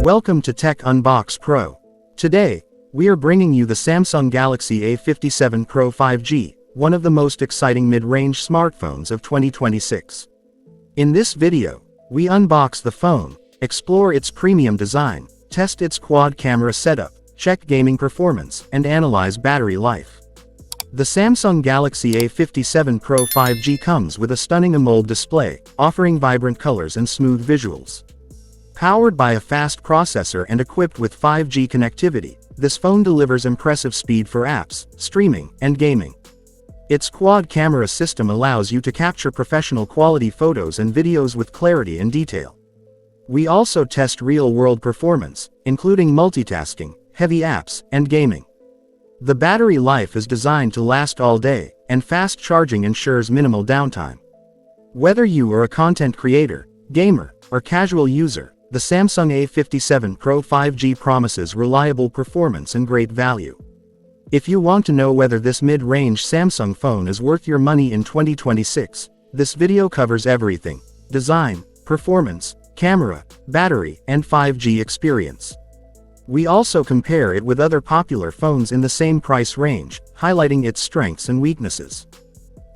Welcome to Tech Unbox Pro. Today, we are bringing you the Samsung Galaxy A57 Pro 5G, one of the most exciting mid-range smartphones of 2026. In this video, we unbox the phone, explore its premium design, test its quad camera setup, check gaming performance, and analyze battery life. The Samsung Galaxy A57 Pro 5G comes with a stunning AMOLED display, offering vibrant colors and smooth visuals. Powered by a fast processor and equipped with 5G connectivity, this phone delivers impressive speed for apps, streaming, and gaming. Its quad camera system allows you to capture professional quality photos and videos with clarity and detail. We also test real-world performance, including multitasking, heavy apps, and gaming. The battery life is designed to last all day, and fast charging ensures minimal downtime. Whether you are a content creator, gamer, or casual user, the Samsung A57 Pro 5G promises reliable performance and great value. If you want to know whether this mid-range Samsung phone is worth your money in 2026, this video covers everything: design, performance, camera, battery, and 5G experience. We also compare it with other popular phones in the same price range, highlighting its strengths and weaknesses.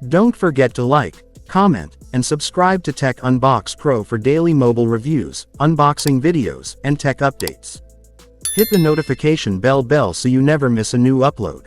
Don't forget to like, comment, and subscribe to Tech Unbox Pro for daily mobile reviews, unboxing videos, and tech updates. Hit the notification bell so you never miss a new upload.